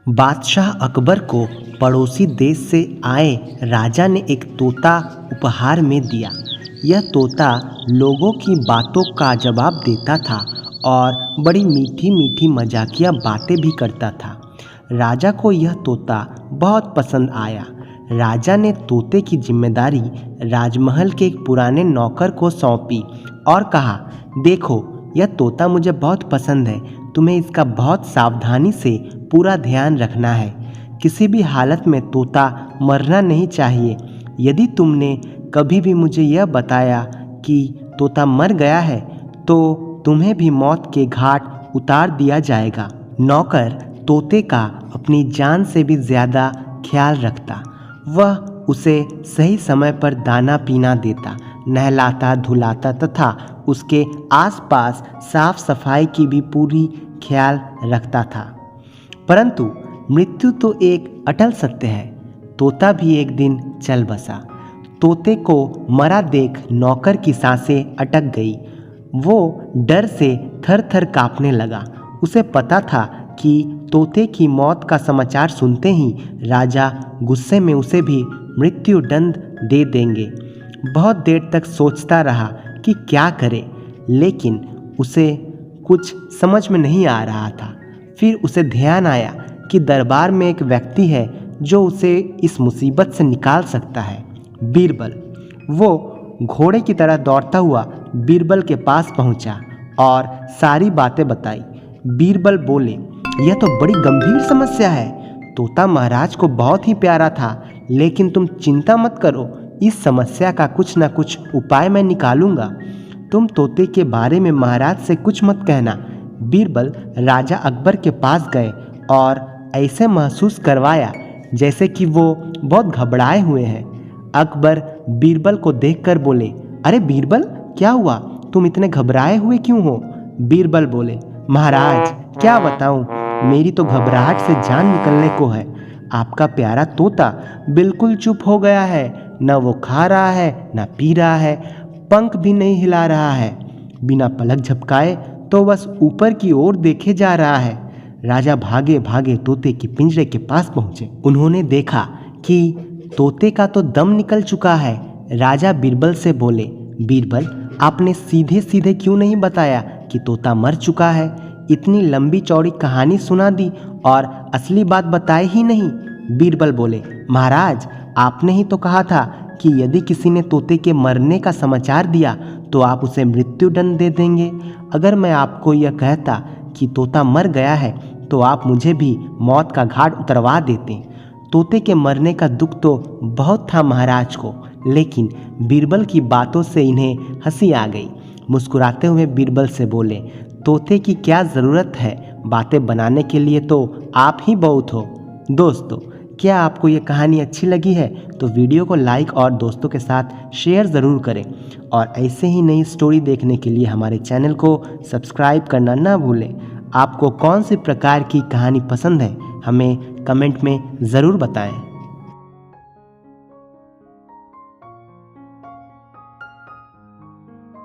बादशाह अकबर को पड़ोसी देश से आए राजा ने एक तोता उपहार में दिया। यह तोता लोगों की बातों का जवाब देता था और बड़ी मीठी मीठी मजाकिया बातें भी करता था। राजा को यह तोता बहुत पसंद आया। राजा ने तोते की जिम्मेदारी राजमहल के एक पुराने नौकर को सौंपी और कहा, देखो, यह तोता मुझे बहुत पसंद है। तुम्हें इसका बहुत सावधानी से पूरा ध्यान रखना है। किसी भी हालत में तोता मरना नहीं चाहिए। यदि तुमने कभी भी मुझे यह बताया कि तोता मर गया है तो तुम्हें भी मौत के घाट उतार दिया जाएगा। नौकर तोते का अपनी जान से भी ज़्यादा ख्याल रखता। वह उसे सही समय पर दाना पीना देता, नहलाता धुलाता तथा उसके आसपास साफ सफाई की भी पूरी ख्याल रखता था। परंतु मृत्यु तो एक अटल सत्य है। तोता भी एक दिन चल बसा। तोते को मरा देख नौकर की सांसें अटक गई। वो डर से थर थर कांपने लगा। उसे पता था कि तोते की मौत का समाचार सुनते ही राजा गुस्से में उसे भी मृत्यु दंड दे देंगे। बहुत देर तक सोचता रहा कि क्या करे, लेकिन उसे कुछ समझ में नहीं आ रहा था। फिर उसे ध्यान आया कि दरबार में एक व्यक्ति है जो उसे इस मुसीबत से निकाल सकता है, बीरबल। वो घोड़े की तरह दौड़ता हुआ बीरबल के पास पहुंचा और सारी बातें बताई। बीरबल बोले, यह तो बड़ी गंभीर समस्या है। तोता महाराज को बहुत ही प्यारा था, लेकिन तुम चिंता मत करो, इस समस्या का कुछ न कुछ उपाय मैं निकालूंगा। तुम तोते के बारे में महाराज से कुछ मत कहना। बीरबल राजा अकबर के पास गए और ऐसे महसूस करवाया जैसे कि वो बहुत घबराए हुए हैं। अकबर बीरबल को देखकर बोले, अरे बीरबल, क्या हुआ? तुम इतने घबराए हुए क्यों हो? बीरबल बोले, महाराज, क्या बताऊं, मेरी तो घबराहट से जान निकलने को है। आपका प्यारा तोता बिल्कुल चुप हो गया है। न वो खा रहा है, न पी रहा है, पंख भी नहीं हिला रहा है। बिना पलक झपकाए तो बस ऊपर की ओर देखे जा रहा है। राजा भागे भागे तोते के पिंजरे के पास पहुंचे। उन्होंने देखा कि तोते का तो दम निकल चुका है। राजा बीरबल से बोले, बीरबल, आपने सीधे सीधे क्यों नहीं बताया कि तोता मर चुका है? इतनी लंबी चौड़ी कहानी सुना दी और असली बात बताई ही नहीं। बीरबल बोले, महाराज, आपने ही तो कहा था कि यदि किसी ने तोते के मरने का समाचार दिया तो आप उसे मृत्यु दंड दे देंगे। अगर मैं आपको यह कहता कि तोता मर गया है तो आप मुझे भी मौत का घाट उतरवा देते। तोते के मरने का दुख तो बहुत था महाराज को, लेकिन बीरबल की बातों से इन्हें हंसी आ गई। मुस्कुराते हुए बीरबल से बोले, तोते की क्या ज़रूरत है, बातें बनाने के लिए तो आप ही बहुत हो। दोस्तों, क्या आपको ये कहानी अच्छी लगी है तो वीडियो को लाइक और दोस्तों के साथ शेयर ज़रूर करें और ऐसे ही नई स्टोरी देखने के लिए हमारे चैनल को सब्सक्राइब करना ना भूलें। आपको कौन सी प्रकार की कहानी पसंद है, हमें कमेंट में ज़रूर बताएं।